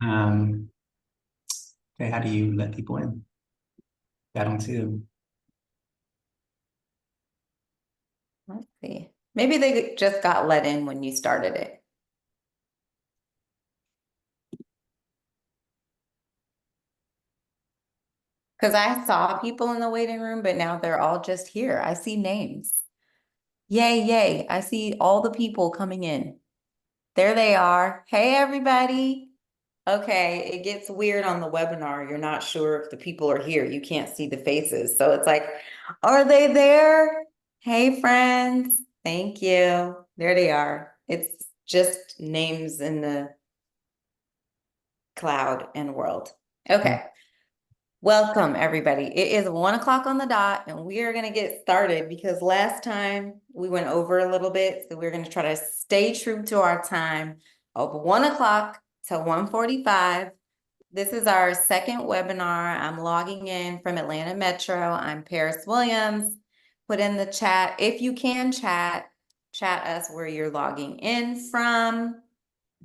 Um, okay, how do you let people in? I don't see them. Let's see. Maybe they just got let in when you started it. Because I saw people in the waiting room, but now they're all just here. I see names. Yay, yay. I see all the people coming in. There they are. Hey, everybody. Okay, it gets weird on the webinar. You're not sure if the people are here. You can't see the faces. So it's like, are they there? Hey, friends. Thank you. There they are. It's just names in the cloud and world. Okay. Welcome, everybody. It is 1 o'clock on the dot, and we are going to get started because last time we went over a little bit. So we're going to try to stay true to our time of 1 o'clock to 1:45. This is our second webinar. I'm logging in from Atlanta Metro. I'm Paris Williams. Put in the chat, if you can chat us where you're logging in from.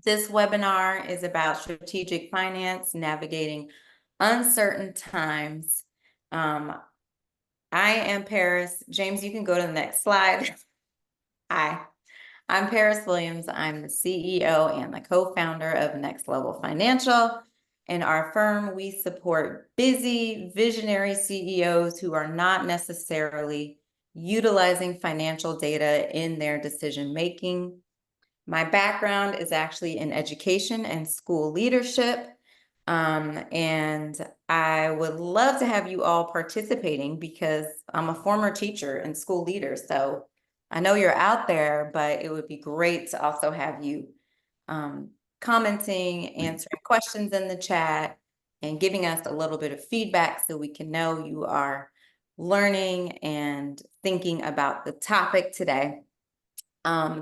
This webinar is about strategic finance, navigating uncertain times. I am Paris. James, you can go to the next slide. Hi, I'm Paris Williams. I'm the CEO and the co-founder of Next Level Financial. In our firm, we support busy, visionary CEOs who are not necessarily utilizing financial data in their decision-making. My background is actually in education and school leadership. And I would love to have you all participating because I'm a former teacher and school leader. So I know you're out there, but it would be great to also have you commenting, answering questions in the chat, and giving us a little bit of feedback so we can know you are learning and thinking about the topic today.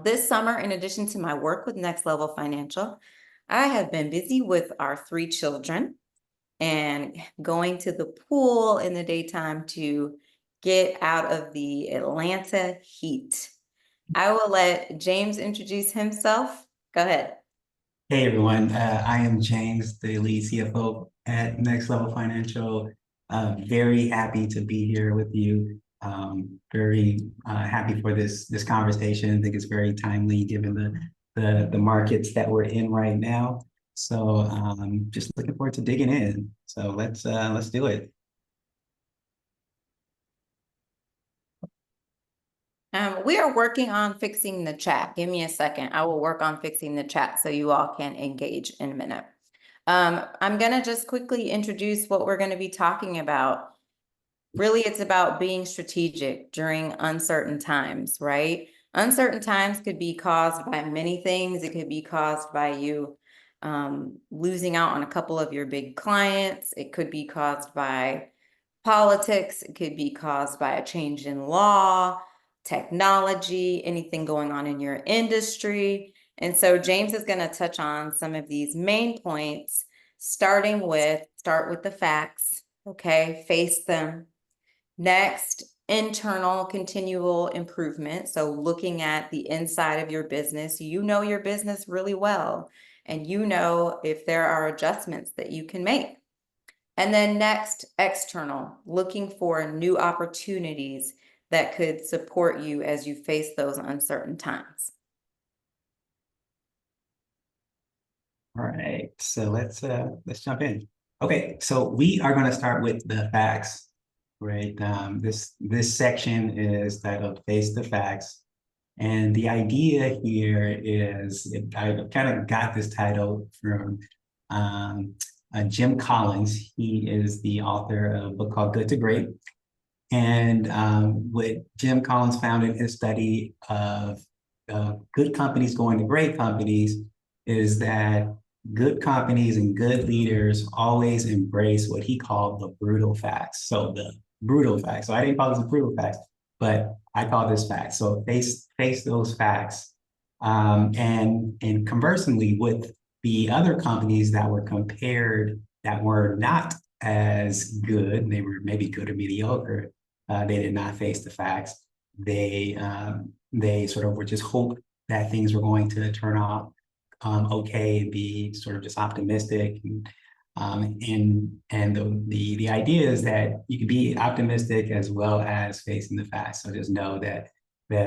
This summer, in addition to my work with Next Level Financial, I have been busy with our 3 children and going to the pool in the daytime to get out of the Atlanta heat. I will let James introduce himself. Go ahead. Hey everyone, I am James, the lead CFO at Next Level Financial. Very happy to be here with you. Very happy for this conversation. I think it's very timely given the markets that we're in right now. So just looking forward to digging in. So let's do it. We are working on fixing the chat. Give me a second. I will work on fixing the chat so you all can engage in a minute. I'm going to just quickly introduce what we're going to be talking about. Really, it's about being strategic during uncertain times, right? Uncertain times could be caused by many things. It could be caused by you losing out on a couple of your big clients. It could be caused by politics. It could be caused by a change in law, technology, anything going on in your industry. And so James is going to touch on some of these main points, start with the facts, okay? Face them. Next, internal continual improvement. So looking at the inside of your business, you know your business really well, and you know if there are adjustments that you can make. And then next, external, looking for new opportunities that could support you as you face those uncertain times. All right, so let's jump in. Okay, so we are going to start with the facts. Right. This section is titled Face the Facts. And the idea here is, I kind of got this title from Jim Collins. He is the author of a book called Good to Great. And what Jim Collins found in his study of good companies going to great companies is that good companies and good leaders always embrace what he called the brutal facts. So the brutal facts. So I didn't call this the brutal facts, but I call this facts. So face those facts. And conversely, with the other companies that were compared that were not as good, they were maybe good or mediocre, they did not face the facts. They sort of were just hope that things were going to turn out okay and be sort of just optimistic. And the idea is that you can be optimistic as well as facing the facts. So just know that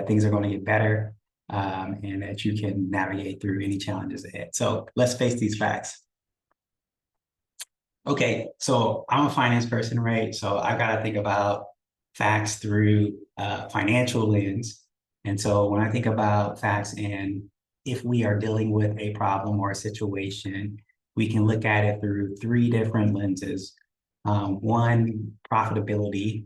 things are going to get better, and that you can navigate through any challenges ahead. So let's face these facts. Okay, so I'm a finance person, right? So I've got to think about facts through a financial lens. And so when I think about facts, and if we are dealing with a problem or a situation, we can look at it through three different lenses. One, profitability,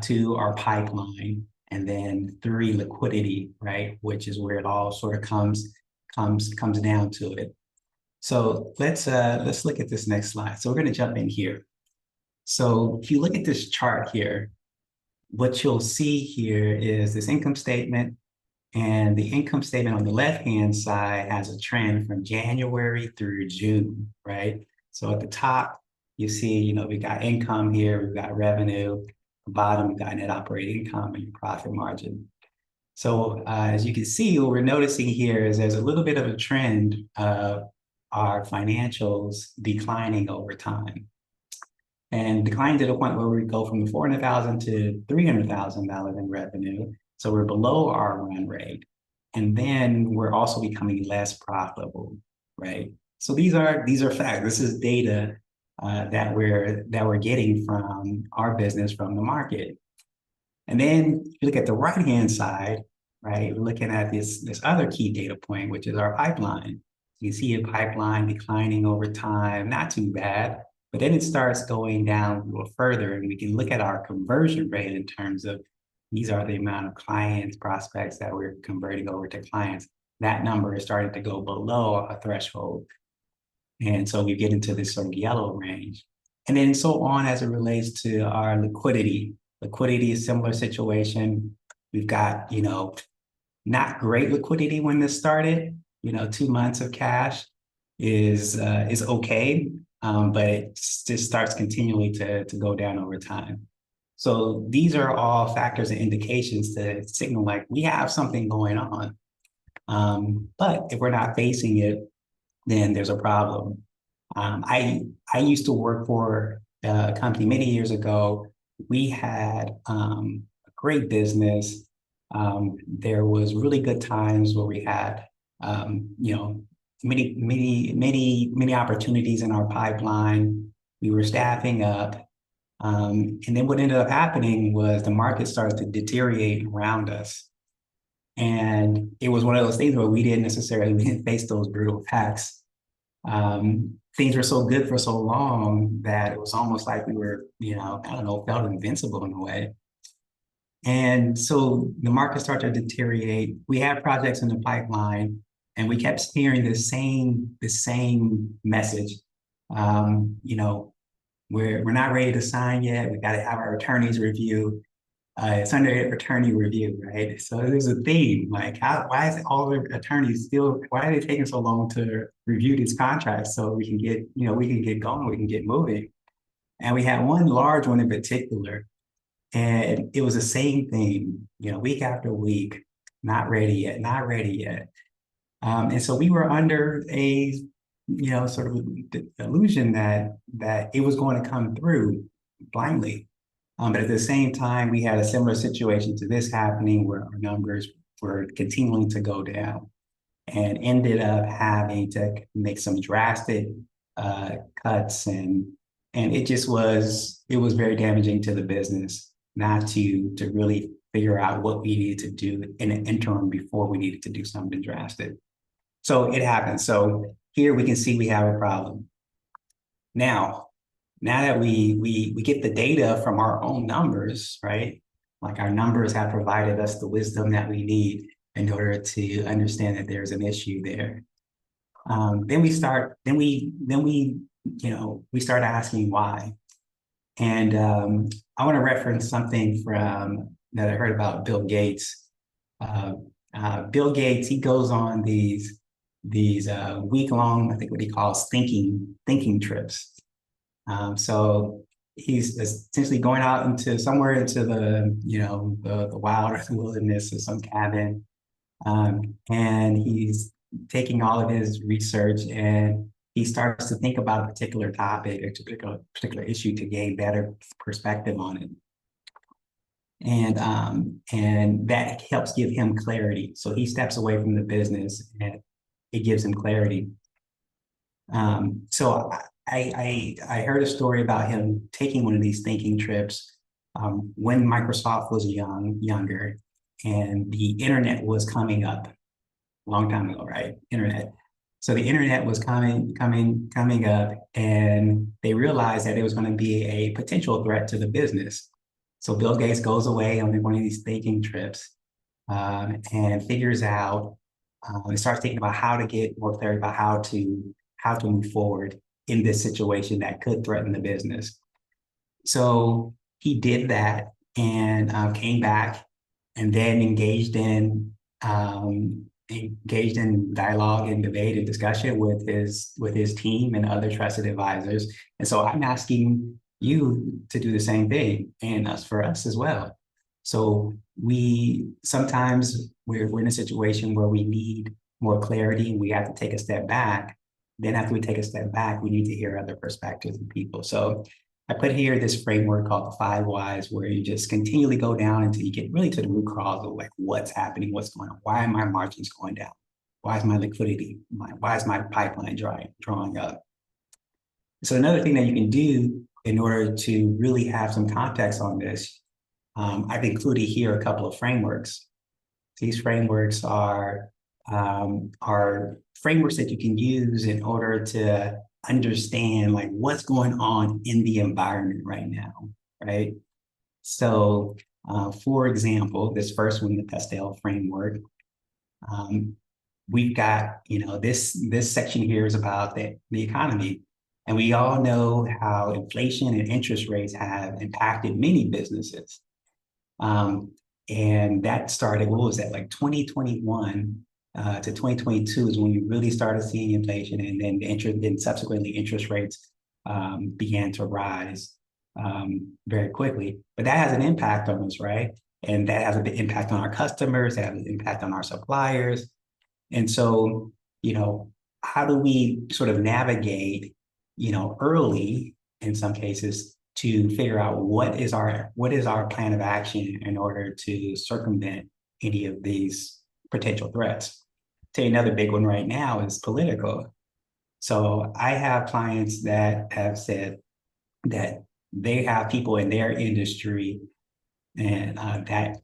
two, our pipeline, and then three, liquidity, right? Which is where it all sort of comes down to it. So let's look at this next slide. So we're going to jump in here. So if you look at this chart here, what you'll see here is this income statement, and the income statement on the left-hand side has a trend from January through June, right? So at the top, you see, we've got income here, we've got revenue. At the bottom, we've got net operating income and your profit margin. So as you can see, what we're noticing here is there's a little bit of a trend of our financials declining over time, and declining to the point where we go from the $400,000 to $300,000 in revenue. So we're below our run rate, and then we're also becoming less profitable, right? So these are facts. This is data that we're getting from our business, from the market. And then you look at the right-hand side, right? We're looking at this other key data point, which is our pipeline. You see a pipeline declining over time, not too bad, but then it starts going down a little further, and we can look at our conversion rate in terms of these are the amount of clients, prospects that we're converting over to clients. That number is starting to go below a threshold. And so we get into this sort of yellow range. And then so on as it relates to our liquidity. Liquidity is a similar situation. We've got, not great liquidity when this started. 2 months of cash is okay, but it just starts continually to go down over time. So these are all factors and indications to signal like we have something going on. But if we're not facing it, then there's a problem. I used to work for a company many years ago. We had a great business. There was really good times where we had, many opportunities in our pipeline. We were staffing up. And then what ended up happening was the market started to deteriorate around us. And it was one of those things where we didn't face those brutal facts. Things were so good for so long that it was almost like we were, felt invincible in a way. And so the market started to deteriorate. We had projects in the pipeline, and we kept hearing the same message. We're not ready to sign yet. We got to have our attorneys review. It's under attorney review, right? So there's a theme, like why is all the attorneys why are they taking so long to review these contracts so we can get going, we can get moving? And we had one large one in particular, and it was the same thing, week after week, not ready yet, not ready yet. And so we were under a, sort of illusion that it was going to come through blindly. But at the same time, we had a similar situation to this happening where our numbers were continuing to go down, and ended up having to make some drastic cuts. And it was very damaging to the business not to really figure out what we needed to do in an interim before we needed to do something drastic. So it happened. So here we can see we have a problem. Now that we get the data from our own numbers, right? Like our numbers have provided us the wisdom that we need in order to understand that there's an issue there. Then we start asking why. And I want to reference something that I heard about Bill Gates. Bill Gates, he goes on these week-long, I think what he calls thinking trips. So he's essentially going out somewhere into the wild or the wilderness or some cabin. And he's taking all of his research, and he starts to think about a particular topic, a particular issue to gain better perspective on it. And that helps give him clarity. So he steps away from the business and it gives him clarity. So I heard a story about him taking one of these thinking trips when Microsoft was younger, and the internet was coming up a long time ago, right? Internet. So the internet was coming up, and they realized that it was going to be a potential threat to the business. So Bill Gates goes away on one of these thinking trips and figures out and starts thinking about how to get more clarity about how to move forward in this situation that could threaten the business. So he did that and came back and then engaged in dialogue and debate and discussion with his team and other trusted advisors. And so I'm asking you to do the same thing, and for us as well. So we're in a situation where we need more clarity. We have to take a step back. Then after we take a step back, we need to hear other perspectives and people. So I put here this framework called the 5 whys, where you just continually go down until you get really to the root cause of like what's happening, what's going on, why are my margins going down, why is my liquidity, why is my pipeline drawing up. So another thing that you can do in order to really have some context on this, I've included here a couple of frameworks. These frameworks are frameworks that you can use in order to understand like what's going on in the environment right now, right? So, for example, this first one, the Pastel framework, we've got, this section here is about the economy. And we all know how inflation and interest rates have impacted many businesses. And that started, what was that, like 2021 to 2022 is when you really started seeing inflation, and then subsequently interest rates began to rise very quickly. But that has an impact on us, right? And that has an impact on our customers, that has an impact on our suppliers. And so, how do we sort of navigate, early in some cases to figure out what is our plan of action in order to circumvent any of these potential threats? Tell you another big one right now is political. So I have clients that have said that they have people in their industry and that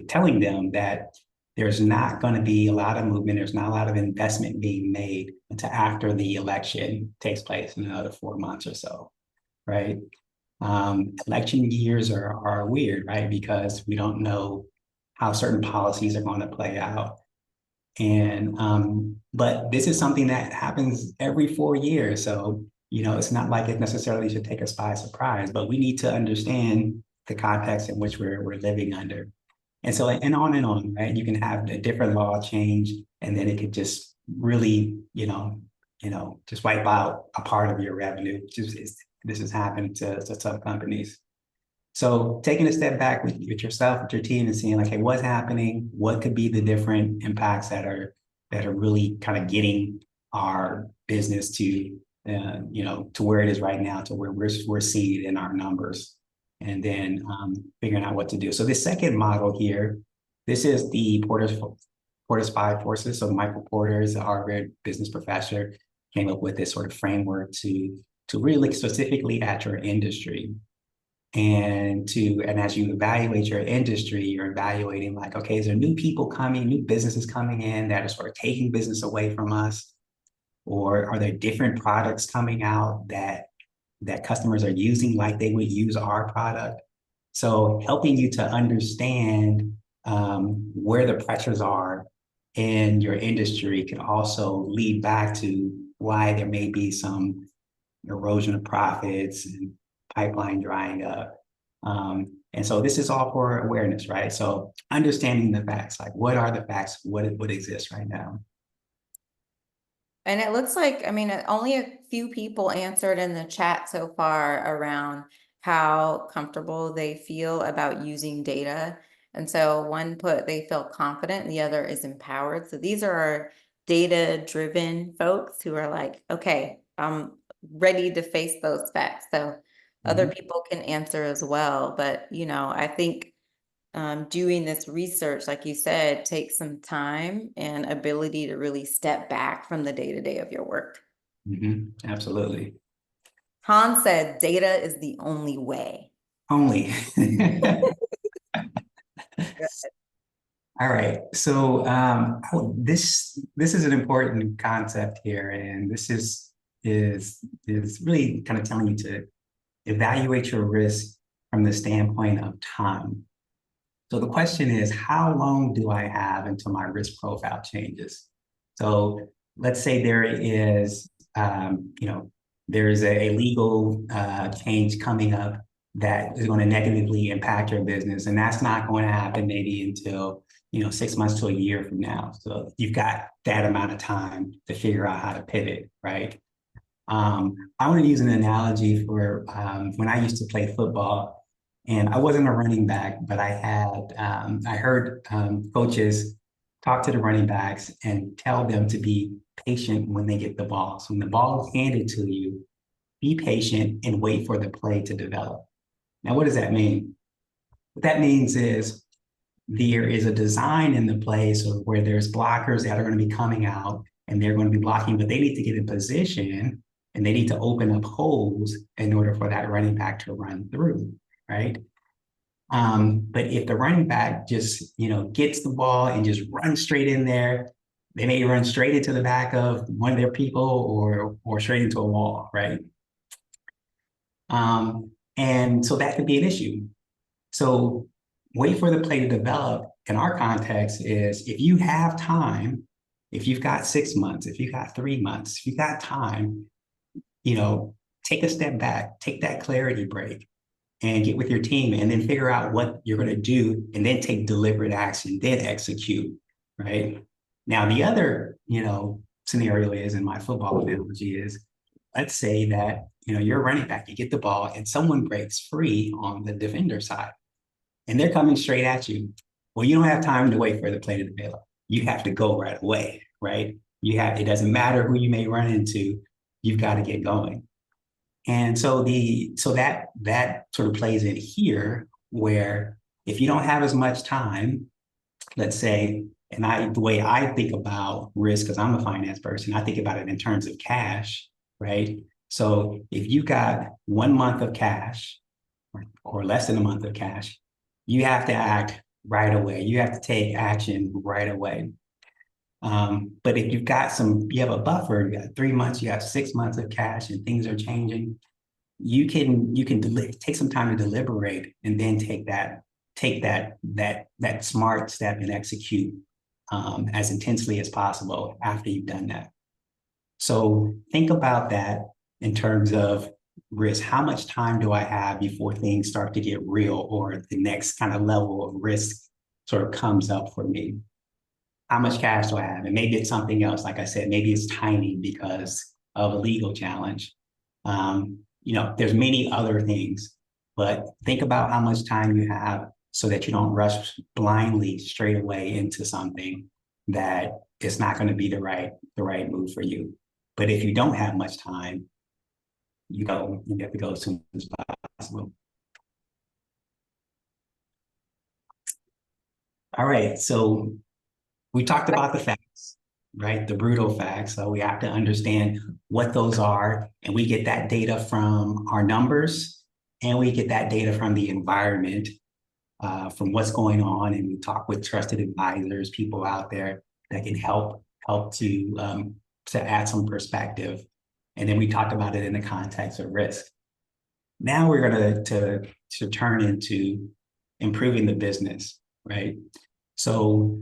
telling them that there's not going to be a lot of movement, there's not a lot of investment being made until after the election takes place in another 4 months or so, right? Election years are weird, right? Because we don't know how certain policies are going to play out. And but this is something that happens every 4 years. So, it's not like it necessarily should take us by surprise, but we need to understand the context in which we're living under. And so, and on, right? You can have a different law change, and then it could just really, just wipe out a part of your revenue. This has happened to some companies. So taking a step back with yourself, with your team, and seeing like, hey, what's happening? What could be the different impacts that are really kind of getting our business to to where it is right now, to where we're seeing it in our numbers, and then figuring out what to do. So this second model here, this is the Porter's 5 forces. So Michael Porter is a Harvard business professor, came up with this sort of framework to really look specifically at your industry. And as you evaluate your industry, you're evaluating like, okay, is there new people coming, new businesses coming in that are sort of taking business away from us? Or are there different products coming out that customers are using like they would use our product? So helping you to understand where the pressures are in your industry can also lead back to why there may be some erosion of profits and pipeline drying up. And so this is all for awareness, right? So understanding the facts, like what are the facts, what exists right now? And it looks like, only a few people answered in the chat so far around how comfortable they feel about using data. And so one put they feel confident, and the other is empowered. So these are our data-driven folks who are like, okay, I'm ready to face those facts. So other people can answer as well. But, I think doing this research, like you said, takes some time and ability to really step back from the day-to-day of your work. Absolutely. Han said, data is the only way. Only. All right. So this is an important concept here, and this is really kind of telling you to evaluate your risk from the standpoint of time. So the question is, how long do I have until my risk profile changes? So let's say there is, there is a legal change coming up that is going to negatively impact your business, and that's not going to happen maybe until 6 months to a year from now. So you've got that amount of time to figure out how to pivot, right? I want to use an analogy for when I used to play football, and I wasn't a running back, but I heard coaches talk to the running backs and tell them to be patient when they get the ball. So when the ball is handed to you, be patient and wait for the play to develop. Now, what does that mean? What that means is there is a design in the play so where there's blockers that are going to be coming out and they're going to be blocking, but they need to get in position and they need to open up holes in order for that running back to run through, right? But if the running back just, gets the ball and just runs straight in there, they may run straight into the back of one of their people or straight into a wall, right? And so that could be an issue. So wait for the play to develop in our context is if you have time, if you've got 6 months, if you've got 3 months, if you've got time, take a step back, take that clarity break and get with your team and then figure out what you're going to do and then take deliberate action, then execute, right? Now, the other, scenario is in my football analogy is, let's say that, you're a running back, you get the ball and someone breaks free on the defender side and they're coming straight at you. Well, you don't have time to wait for the play to develop. You have to go right away, right? It doesn't matter who you may run into, you've got to get going. And so that sort of plays in here where if you don't have as much time, let's say, the way I think about risk, because I'm a finance person, I think about it in terms of cash, right? So if you got 1 month of cash or less than a month of cash, you have to act right away. You have to take action right away. But if you have a buffer, you got 3 months, you have 6 months of cash and things are changing, you can take some time to deliberate and then take that smart step and execute as intensely as possible after you've done that. So think about that in terms of risk. How much time do I have before things start to get real or the next kind of level of risk sort of comes up for me? How much cash do I have? And maybe it's something else. Like I said, maybe it's timing because of a legal challenge. There's many other things, but think about how much time you have so that you don't rush blindly straight away into something that is not going to be the right move for you. But if you don't have much time, you have to go as soon as possible. All right, so we talked about the facts, right? The brutal facts. So we have to understand what those are. And we get that data from our numbers and we get that data from the environment, from what's going on. And we talk with trusted advisors, people out there that can help to add some perspective. And then we talked about it in the context of risk. Now we're going to turn into improving the business, right? So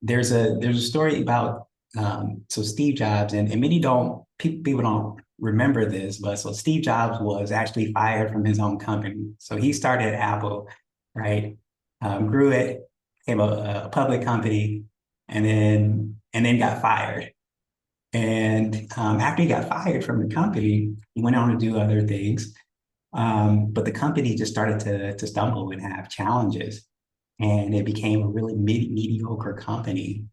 there's a story about so Steve Jobs, and many people don't remember this, but so Steve Jobs was actually fired from his own company. So he started Apple, right? Grew it, became a public company, and then got fired. And after he got fired from the company, he went on to do other things. But the company just started to stumble and have challenges. And it became a really mediocre company.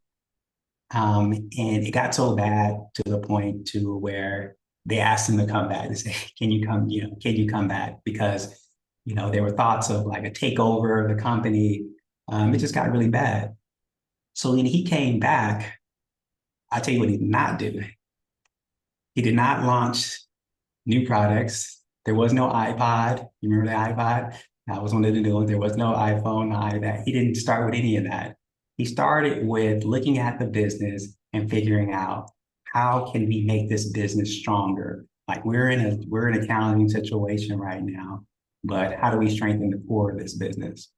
And it got so bad to the point to where they asked him to come back. They say, can you come, can you come back? Because, there were thoughts of like a takeover of the company. It just got really bad. So when he came back, I'll tell you what he did not do. He did not launch new products. There was no iPod. You remember the iPod? That was one of the new ones. There was no iPhone, no iPad. He didn't start with any of that. He started with looking at the business and figuring out how can we make this business stronger? Like we're in a challenging situation right now, but how do we strengthen the core of this business?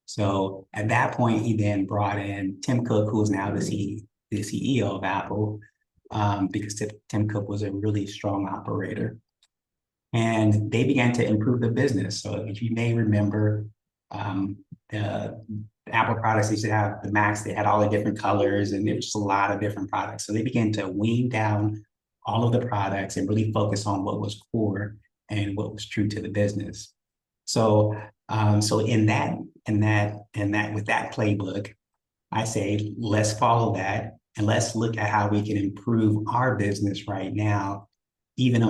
So at that point, he then brought in Tim Cook, who is now the CEO of Apple, because Tim Cook was a really strong operator. And they began to improve the business. So if you may remember, the Apple products, they used to have the Macs, they had all the different colors, and there was just a lot of different products. So they began to wean down all of the products and really focus on what was core and what was true to the business. So, so with that playbook, I say let's follow that and let's look at how we can improve our business right now, even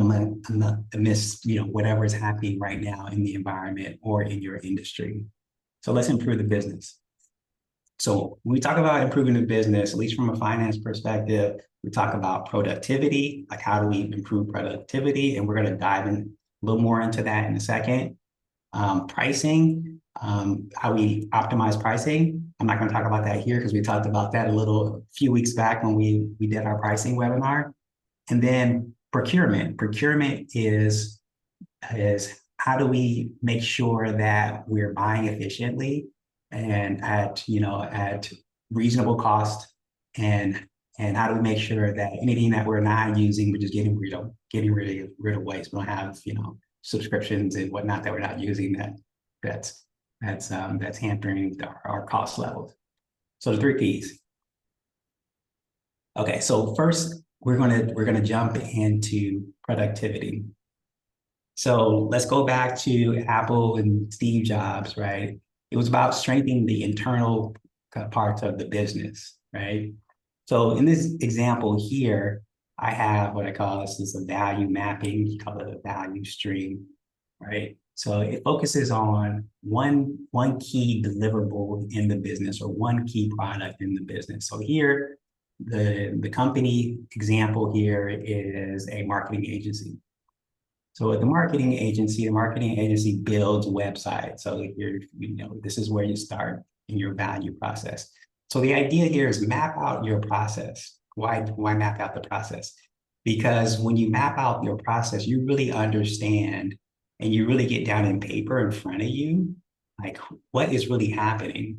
amidst whatever is happening right now in the environment or in your industry. So let's improve the business. So when we talk about improving the business, at least from a finance perspective, we talk about productivity, like how do we improve productivity? And we're going to dive in a little more into that in a second. Pricing, how we optimize pricing. I'm not going to talk about that here because we talked about that a few weeks back when we did our pricing webinar. And then procurement. Procurement is how do we make sure that we're buying efficiently and at reasonable cost, and how do we make sure that anything that we're not using, we're just getting rid of waste. We don't have subscriptions and whatnot that we're not using that's hampering our cost levels. So the 3 Ps. Okay, so first we're gonna jump into productivity. So let's go back to Apple and Steve Jobs, right? It was about strengthening the internal parts of the business, right? So in this example here, I have what I call this is a value mapping. You call it a value stream, right? So it focuses on one key deliverable in the business or one key product in the business. So here, the company example here is a marketing agency. So with the marketing agency builds websites. So this is where you start in your value process. So the idea here is map out your process. Why map out the process? Because when you map out your process, you really understand and you really get down in paper in front of you, like what is really happening,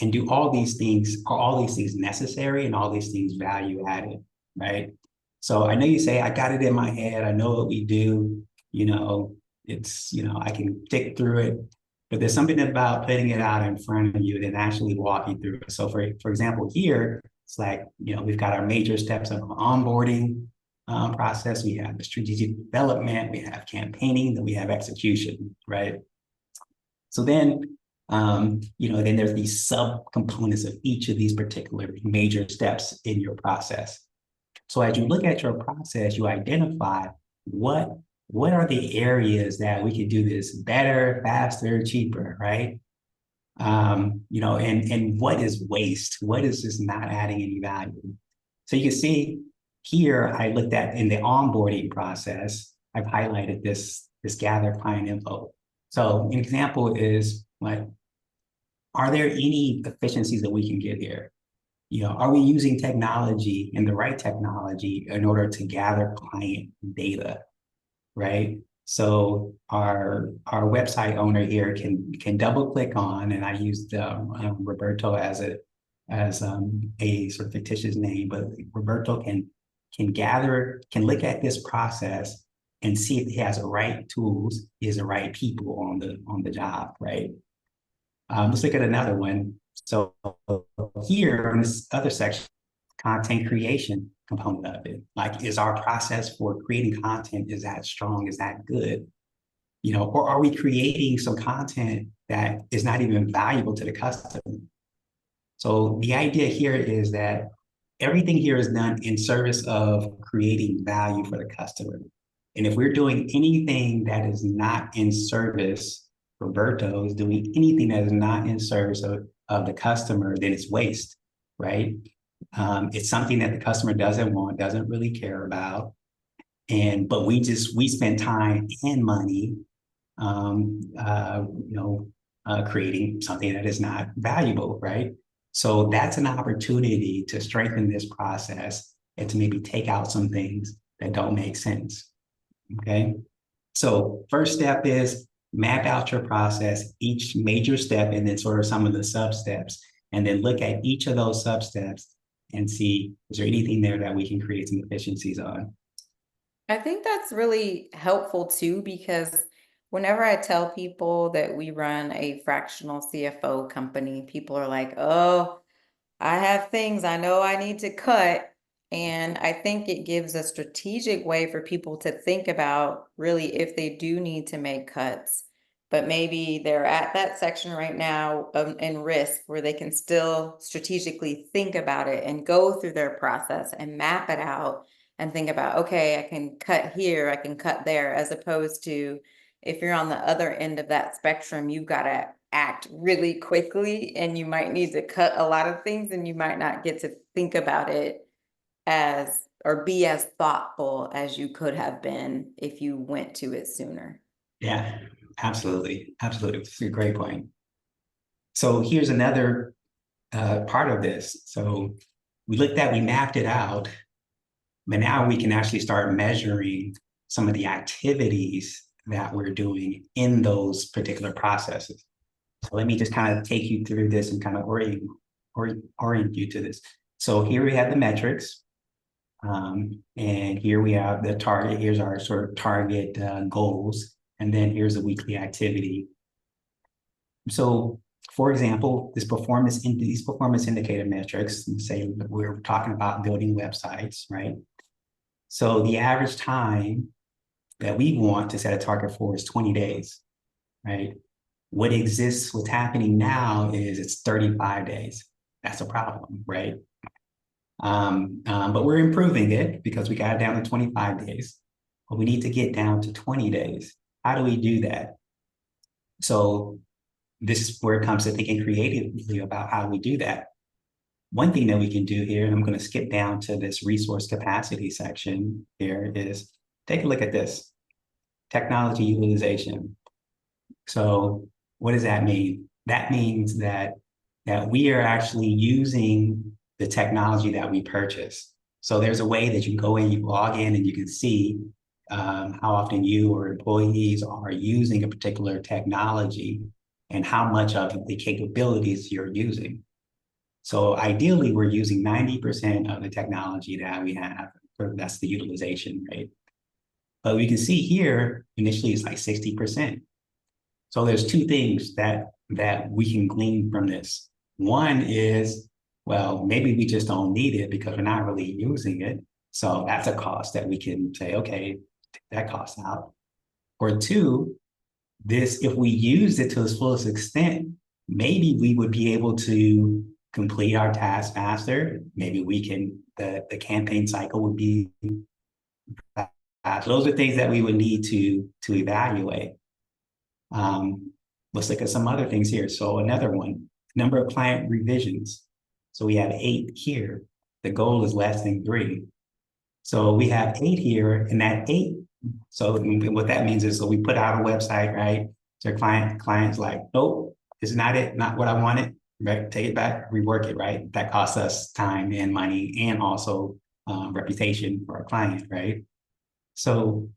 and are all these things necessary and all these things value added, right? So I know you say, I got it in my head, I know what we do, I can tick through it, but there's something about putting it out in front of you and actually walking through it. So for example, here, it's like, we've got our major steps of onboarding process. We have the strategic development, we have campaigning, then we have execution, right? So then, then there's these sub-components of each of these particular major steps in your process. So as you look at your process, you identify what are the areas that we could do this better, faster, cheaper, right? And what is waste? What is just not adding any value? So you can see here, I looked at in the onboarding process, I've highlighted this gather client info. So an example is like, are there any efficiencies that we can get here? Are we using technology and the right technology in order to gather client data, right? So our website owner here can double click on, and I used Roberto as a sort of fictitious name, but Roberto can look at this process and see if he has the right tools, he has the right people on the job, right? Let's look at another one. So here in this other section, content creation component of it, like, is our process for creating content, is that strong, is that good? Or are we creating some content that is not even valuable to the customer? So the idea here is that everything here is done in service of creating value for the customer. And if we're doing anything that is not in service, Roberto is doing anything that is not in service of the customer, then it's waste, right? It's something that the customer doesn't want, doesn't really care about. But we spend time and money, creating something that is not valuable, right? So that's an opportunity to strengthen this process and to maybe take out some things that don't make sense, okay? So first step is map out your process, each major step, and then sort of some of the sub-steps, and then look at each of those sub-steps and see, is there anything there that we can create some efficiencies on? I think that's really helpful too, because whenever I tell people that we run a fractional CFO company, people are like, oh, I have things I know I need to cut. And I think it gives a strategic way for people to think about really if they do need to make cuts. But maybe they're at that section right now in risk where they can still strategically think about it and go through their process and map it out and think about, okay, I can cut here, I can cut there, as opposed to if you're on the other end of that spectrum, you've got to act really quickly and you might need to cut a lot of things and you might not get to think about it as or be as thoughtful as you could have been if you went to it sooner. Yeah, absolutely. Absolutely. It's a great point. So here's another part of this. So we mapped it out, but now we can actually start measuring some of the activities that we're doing in those particular processes. So let me just kind of take you through this and kind of orient you to this. So here we have the metrics. And here we have the target. Here's our sort of target goals. And then here's the weekly activity. So for example, these performance indicator metrics, say we're talking about building websites, right? So the average time that we want to set a target for is 20 days, right? What's happening now is it's 35 days. That's a problem, right? But we're improving it because we got it down to 25 days, but we need to get down to 20 days. How do we do that? So this is where it comes to thinking creatively about how we do that. One thing that we can do here, and I'm going to skip down to this resource capacity section here, is take a look at this, technology utilization. So what does that mean? That means that we are actually using the technology that we purchase. So there's a way that you go in, you log in, and you can see how often you or employees are using a particular technology and how much of the capabilities you're using. So ideally, we're using 90% of the technology that we have. That's the utilization rate. But we can see here, initially it's like 60%. So there's two things that we can glean from this. One is, well, maybe we just don't need it because we're not really using it. So that's a cost that we can say, okay, take that cost out. Or two, if we used it to its fullest extent, maybe we would be able to complete our task faster. Maybe the campaign cycle would be faster. Those are things that we would need to evaluate. Let's look at some other things here. So another one, number of client revisions. So we have 8 here. The goal is less than 3. So we have 8 here, and that 8. So what that means is, so we put out a website, right? So client's like, nope, this is not it, not what I wanted, right? Take it back, rework it, right? That costs us time and money and also reputation for our client, right? So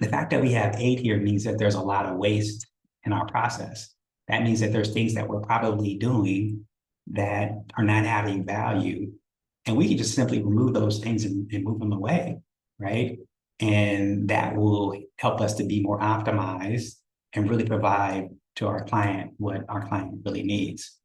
the fact that we have 8 here means that there's a lot of waste in our process. That means that there's things that we're probably doing that are not adding value. And we can just simply remove those things and move them away, right? And that will help us to be more optimized and really provide to our client what our client really needs.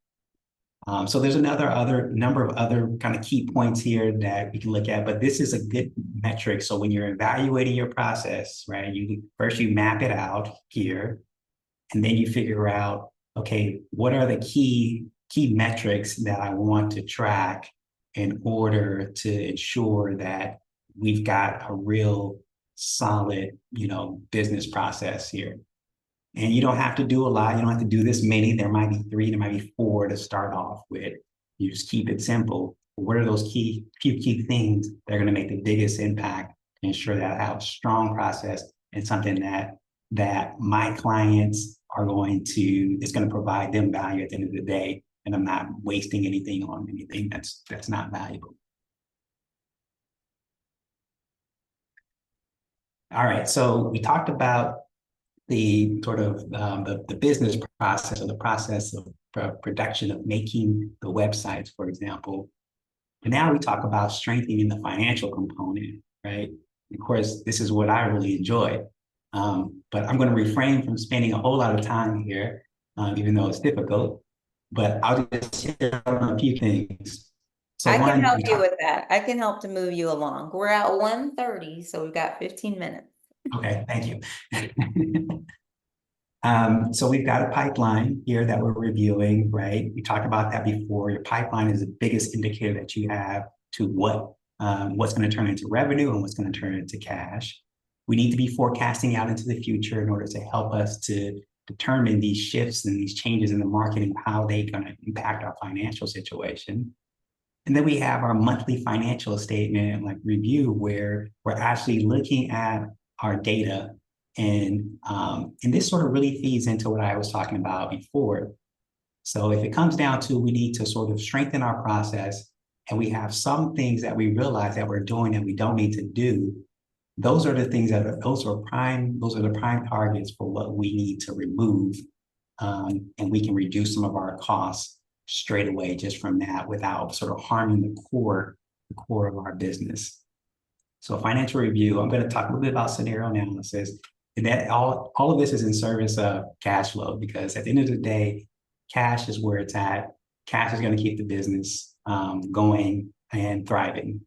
So there's another number of other kind of key points here that we can look at, but this is a good metric. So when you're evaluating your process, right, first you map it out here, and then you figure out, okay, what are the key metrics that I want to track in order to ensure that we've got a real solid, business process here. And you don't have to do a lot. You don't have to do this many. There might be 3, there might be 4 to start off with. You just keep it simple. What are those few key things that are going to make the biggest impact to ensure that I have a strong process and something that my clients are it's going to provide them value at the end of the day, and I'm not wasting anything on anything that's not valuable. All right, so we talked about the sort of the business process, or the process of production of making the websites, for example. But now we talk about strengthening the financial component, right? Of course, this is what I really enjoy. But I'm going to refrain from spending a whole lot of time here, even though it's difficult. But I'll just hit on a few things. So I can help you with that. I can help to move you along. We're at 1:30, so we've got 15 minutes. Okay, thank you. So we've got a pipeline here that we're reviewing, right? We talked about that before. Your pipeline is the biggest indicator that you have to what's going to turn into revenue and what's going to turn into cash. We need to be forecasting out into the future in order to help us to determine these shifts and these changes in the market and how they're going to impact our financial situation. And then we have our monthly financial statement review, where we're actually looking at our data. And this sort of really feeds into what I was talking about before. So if it comes down to we need to sort of strengthen our process, and we have some things that we realize that we're doing that we don't need to do, those are the things those are the prime targets for what we need to remove. And we can reduce some of our costs straight away just from that without sort of harming the core of our business. So financial review, I'm going to talk a little bit about scenario analysis. And that all of this is in service of cash flow, because at the end of the day, cash is where it's at. Cash is going to keep the business going and thriving.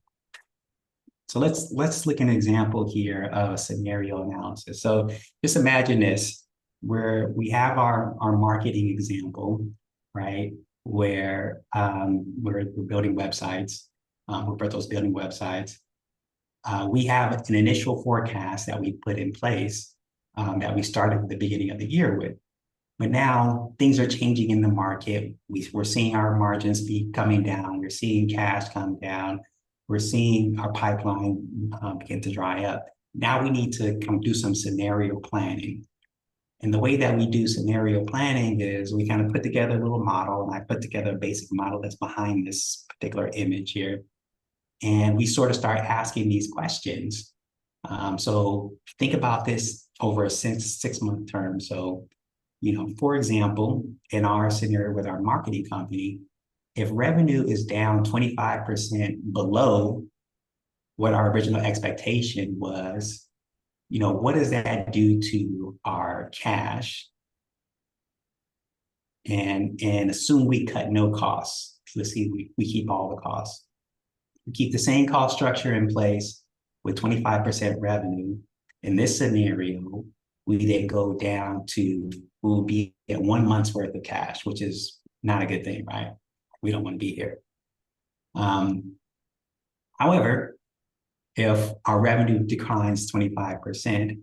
So let's look at an example here of a scenario analysis. So just imagine this, where we have our marketing example, right? Where we're building websites, we're building websites. We have an initial forecast that we put in place that we started at the beginning of the year with. But now things are changing in the market. We're seeing our margins be coming down. We're seeing cash come down. We're seeing our pipeline begin to dry up. Now we need to do some scenario planning. And the way that we do scenario planning is we kind of put together a little model, and I put together a basic model that's behind this particular image here. And we sort of start asking these questions. So think about this over a 6-month term. So, for example, in our scenario with our marketing company, if revenue is down 25% below what our original expectation was, what does that do to our cash? And assume we cut no costs. Let's see, we keep all the costs. We keep the same cost structure in place with 25% revenue. In this scenario, we then go down to, we'll be at 1 month's worth of cash, which is not a good thing, right? We don't want to be here. However, if our revenue declines 25%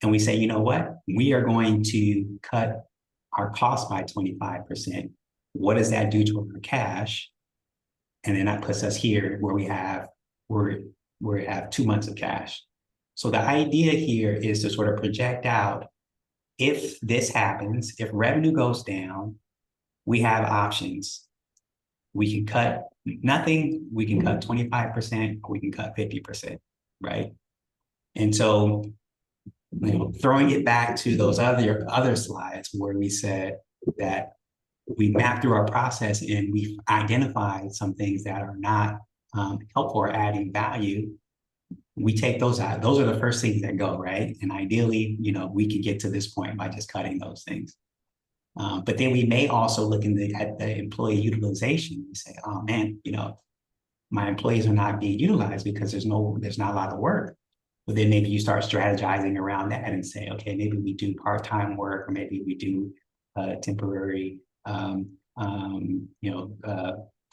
and we say, you know what, we are going to cut our costs by 25%, what does that do to our cash? And then that puts us here where we have 2 months of cash. So the idea here is to sort of project out, if this happens, if revenue goes down, we have options. We can cut nothing, we can cut 25%, or we can cut 50%, right? And so, throwing it back to those other slides where we said that we mapped through our process and we've identified some things that are not helpful or adding value, we take those out. Those are the first things that go, right? And ideally, we could get to this point by just cutting those things. But then we may also look at the employee utilization and say, oh man, my employees are not being utilized because there's not a lot of work. But then maybe you start strategizing around that and say, okay, maybe we do part-time work, or maybe we do temporary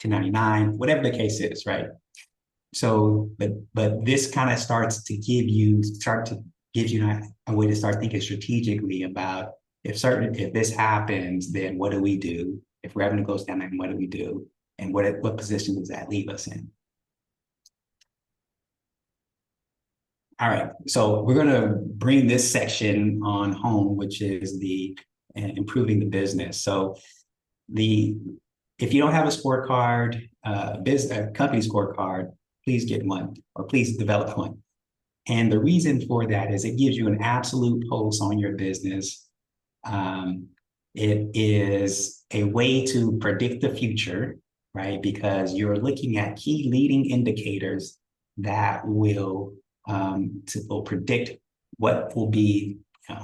1099, whatever the case is, right? So, but this kind of starts to give you a way to start thinking strategically about if this happens, then what do we do? If revenue goes down, then what do we do? And what position does that leave us in? All right, so we're going to bring this section on home, which is the improving the business. So if you don't have a scorecard, a company scorecard, please get one, or please develop one. And the reason for that is it gives you an absolute pulse on your business. It is a way to predict the future, right? Because you're looking at key leading indicators that will predict what will be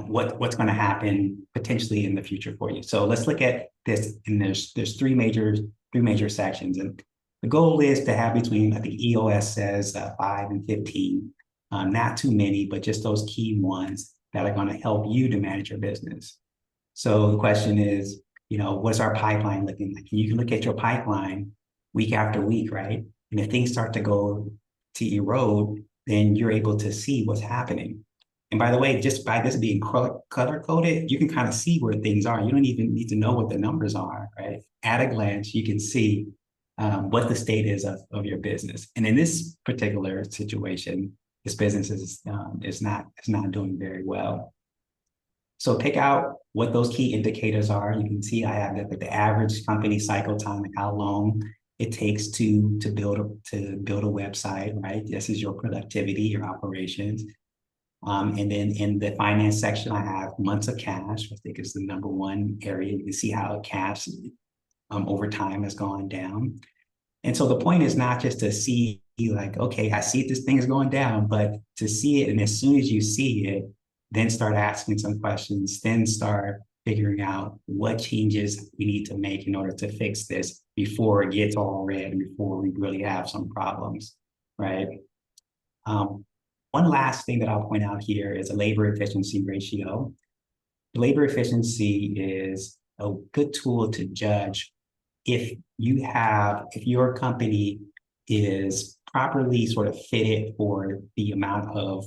what's going to happen potentially in the future for you. So let's look at this. And there's three major sections, and the goal is to have between, I think EOS says 5 and 15, not too many, but just those key ones that are going to help you to manage your business. So the question is, what's our pipeline looking like? And you can look at your pipeline week after week, right? And if things start to erode, then you're able to see what's happening. And by the way, just by this being color-coded, you can kind of see where things are. You don't even need to know what the numbers are, right? At a glance, you can see what the state is of your business. And in this particular situation, this business is not doing very well. So pick out what those key indicators are. You can see I have the average company cycle time, like how long it takes to build a website, right? This is your productivity, your operations. And then in the finance section, I have months of cash, I think is the number one area. You can see how cash over time has gone down. And so the point is not just to see like, okay, I see this thing is going down, but to see it. And as soon as you see it, then start asking some questions, then start figuring out what changes we need to make in order to fix this before it gets all red and before we really have some problems, right? One last thing that I'll point out here is a labor efficiency ratio. Labor efficiency is a good tool to judge if your company is properly sort of fitted for the amount of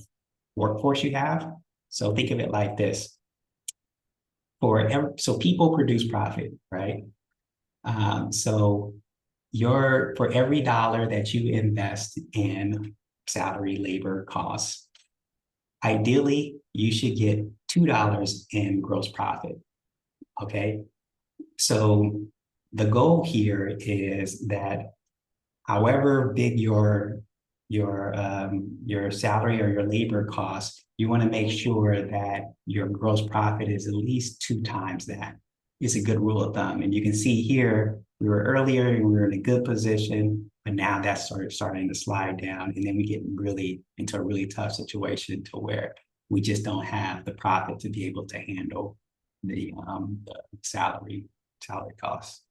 workforce you have. So think of it like this. So people produce profit, right? So for every dollar that you invest in salary, labor costs, ideally, you should get $2 in gross profit, okay? So the goal here is that however big your salary or your labor costs, you want to make sure that your gross profit is at least 2 times that. It's a good rule of thumb. And you can see here, we were earlier and we were in a good position, but now that's sort of starting to slide down. And then we get really into a really tough situation to where we just don't have the profit to be able to handle the salary costs.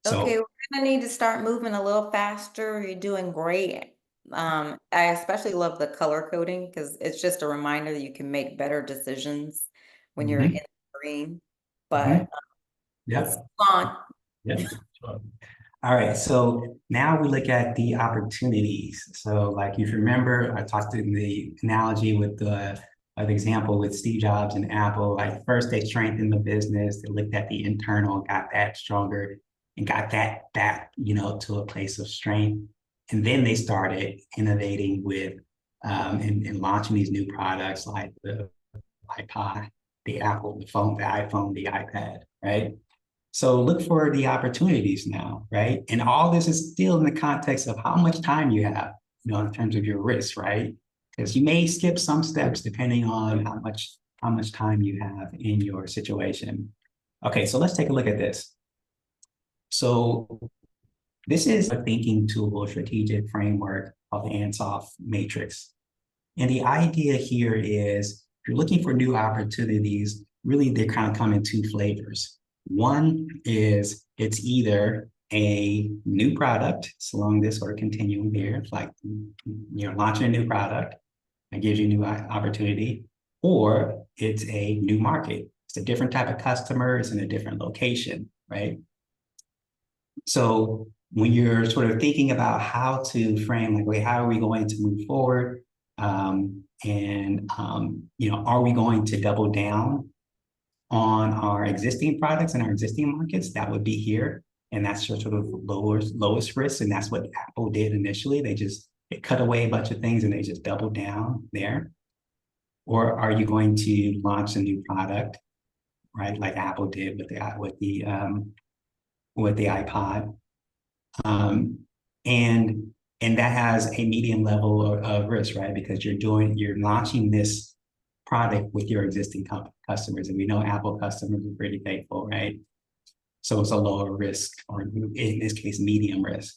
Okay, we're gonna need to start moving a little faster. You're doing great. I especially love the color coding because it's just a reminder that you can make better decisions when you're in the green. But let's move on. Yeah. All right, so now we look at the opportunities. So like if you remember, I talked in the analogy with the example with Steve Jobs and Apple. Like first they strengthened the business, they looked at the internal, got that stronger, and got that to a place of strength. And then they started innovating with and launching these new products like the iPod, the Apple, the phone, the iPhone, the iPad, right? So look for the opportunities now, right? And all this is still in the context of how much time you have, in terms of your risk, right? Because you may skip some steps depending on how much time you have in your situation. Okay, so let's take a look at this. So this is a thinking tool, a strategic framework of the Ansoff matrix. And the idea here is if you're looking for new opportunities, really they kind of come in 2 flavors. One is it's either a new product, so along this sort of continuum here, it's like launching a new product that gives you a new opportunity, or it's a new market. It's a different type of customer, it's in a different location, right? So when you're sort of thinking about how to frame, like, wait, how are we going to move forward? Are we going to double down on our existing products and our existing markets? That would be here. And that's your sort of lowest risk. And that's what Apple did initially. They cut away a bunch of things and they just doubled down there. Or are you going to launch a new product, right? Like Apple did with the iPod. And that has a medium level of risk, right? Because you're launching this product with your existing customers. And we know Apple customers are pretty faithful, right? So it's a lower risk, or in this case, medium risk.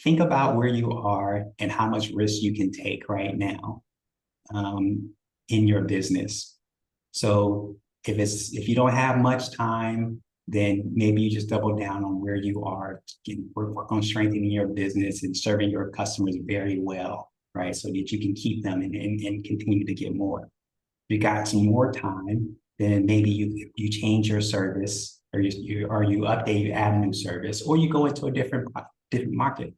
Think about where you are and how much risk you can take right now in your business. So if you don't have much time, then maybe you just double down on where you are, work on strengthening your business and serving your customers very well, right? So that you can keep them and continue to get more. If you got some more time, then maybe you change your service, or you update, you add a new service, or you go into a different market.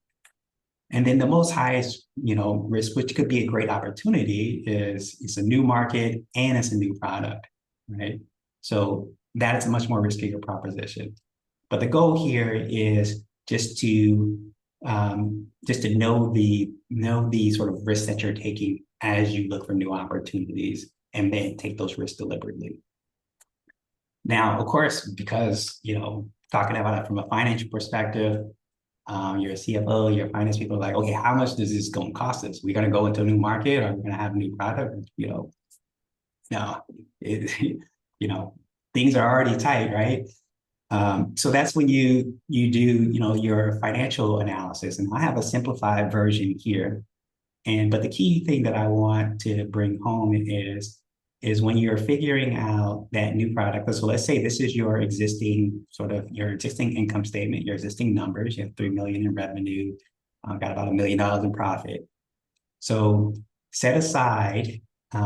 And then the most highest, risk, which could be a great opportunity, is it's a new market and it's a new product, right? So that is a much more riskier proposition. But the goal here is just to know the sort of risks that you're taking as you look for new opportunities, and then take those risks deliberately. Now, of course, because talking about it from a financial perspective, you're a CFO, your finance people are like, okay, how much is this going to cost us? We're going to go into a new market, or we're going to have a new product? No, things are already tight, right? So that's when you do, your financial analysis. And I have a simplified version here. But the key thing that I want to bring home is when you're figuring out that new product. So let's say this is your existing income statement, your existing numbers. You have 3 million in revenue, got about $1 million in profit. So set aside,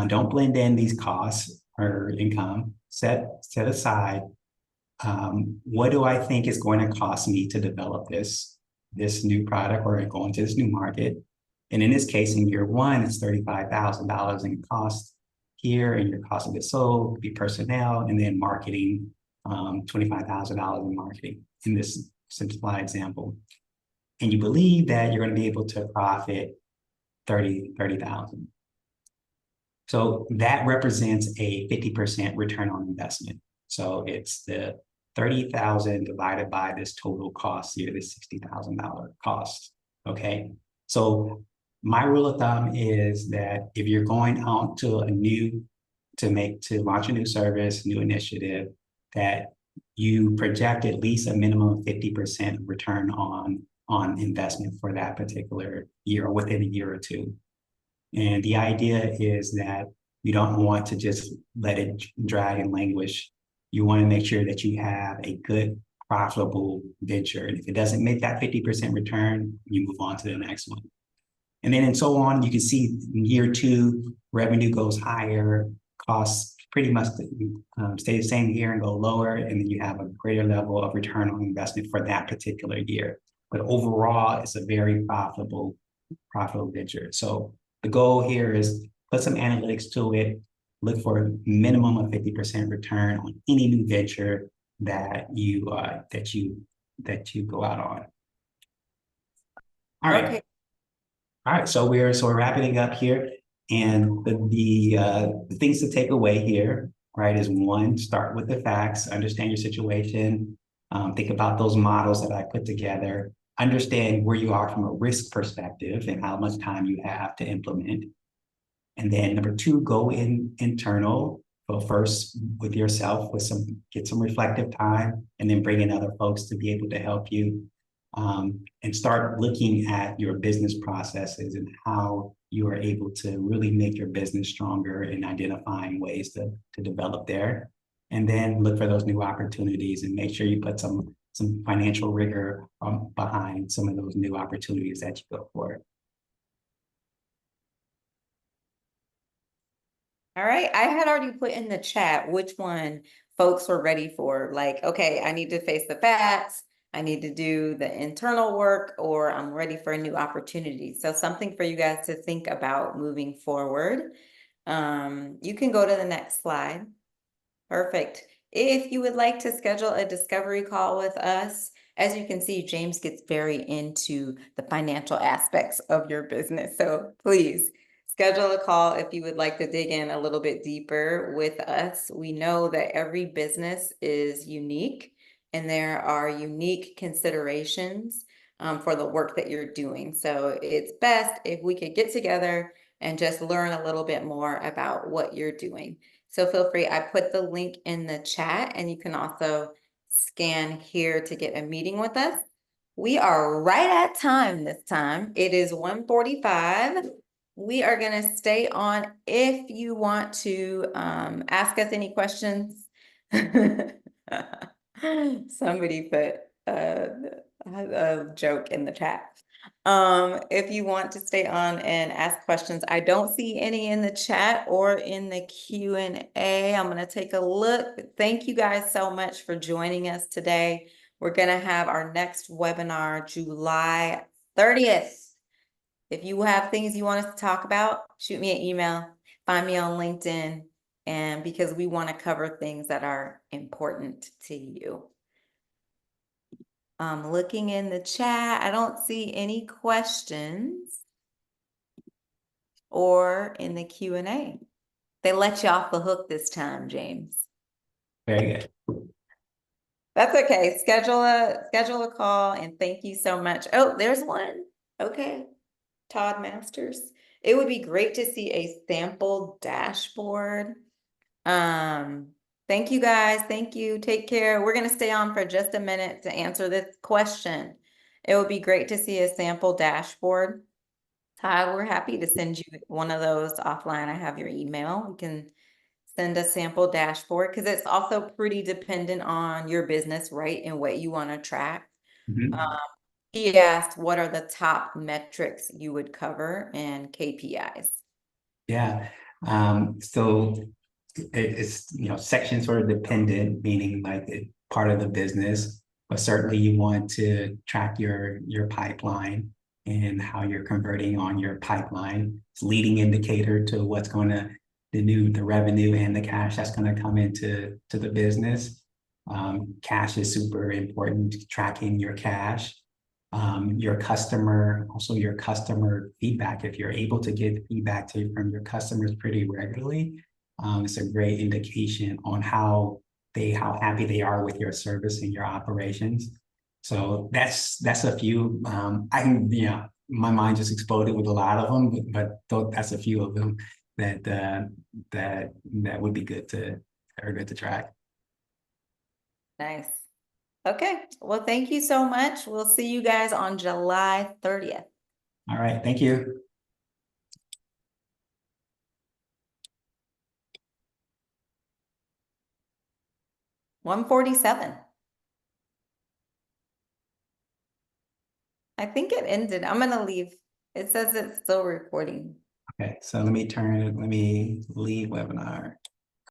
don't blend in these costs or income. Set aside, what do I think is going to cost me to develop this new product, or go into this new market? And in this case, in year one, it's $35,000 in cost here, and your cost of goods sold could be personnel, and then marketing, $25,000 in marketing in this simplified example. And you believe that you're going to be able to profit 30,000. So that represents a 50% return on investment. So it's the 30,000 divided by this total cost here, this $60,000 cost. Okay. So my rule of thumb is that if you're going out to launch a new service, new initiative, that you project at least a minimum of 50% return on investment for that particular year, or within a year or two. And the idea is that you don't want to just let it drag and languish. You want to make sure that you have a good, profitable venture. And if it doesn't make that 50% return, you move on to the next one. And then, and so on. You can see in year two, revenue goes higher, costs pretty much stay the same here and go lower. And then you have a greater level of return on investment for that particular year. But overall, it's a very profitable venture. So the goal here is put some analytics to it, look for a minimum of 50% return on any new venture that you go out on. All right. Okay. All right. So we're wrapping up here. And the things to take away here, right, is one, start with the facts, understand your situation, think about those models that I put together, understand where you are from a risk perspective and how much time you have to implement. And then number two, go internal. Go first with yourself, get some reflective time, and then bring in other folks to be able to help you. And start looking at your business processes and how you are able to really make your business stronger and identifying ways to develop there. And then look for those new opportunities and make sure you put some financial rigor behind some of those new opportunities that you go for. All right. I had already put in the chat which one folks were ready for. Like, okay, I need to face the facts. I need to do the internal work, or I'm ready for a new opportunity. So something for you guys to think about moving forward. You can go to the next slide. Perfect. If you would like to schedule a discovery call with us, as you can see, James gets very into the financial aspects of your business. So please schedule a call if you would like to dig in a little bit deeper with us. We know that every business is unique and there are unique considerations for the work that you're doing. So it's best if we could get together and just learn a little bit more about what you're doing. So feel free, I put the link in the chat, and you can also scan here to get a meeting with us. We are right at time this time. It is 1:45. We are going to stay on if you want to ask us any questions. Somebody put a joke in the chat. If you want to stay on and ask questions, I don't see any in the chat or in the Q&A. I'm going to take a look. Thank you guys so much for joining us today. We're going to have our next webinar July 30th. If you have things you want us to talk about, shoot me an email, find me on LinkedIn, and because we want to cover things that are important to you. Looking in the chat, I don't see any questions or in the Q&A. They let you off the hook this time, James. Very good. That's okay. Schedule a call, and thank you so much. Oh, there's one. Okay. Todd Masters. It would be great to see a sample dashboard. Thank you guys. Thank you. Take care. We're going to stay on for just a minute to answer this question. It would be great to see a sample dashboard. Todd, we're happy to send you one of those offline. I have your email. We can send a sample dashboard because it's also pretty dependent on your business, right? And what you want to track. Mhm. He asked, what are the top metrics you would cover and KPIs? Yeah. So it's, section sort of dependent, meaning like part of the business, but certainly you want to track your pipeline and how you're converting on your pipeline. It's a leading indicator to what's going to the revenue and the cash that's going to come into the business. Cash is super important, tracking your cash. Your customer feedback. If you're able to get feedback from your customers pretty regularly, it's a great indication on how happy they are with your service and your operations. So that's a few. I can, my mind just exploded with a lot of them, but that's a few of them that would be good to track. Nice. Okay. Well, thank you so much. We'll see you guys on July 30th. All right. Thank you. $147. I think it ended. I'm going to leave. It says it's still recording. Okay. So let me leave webinar.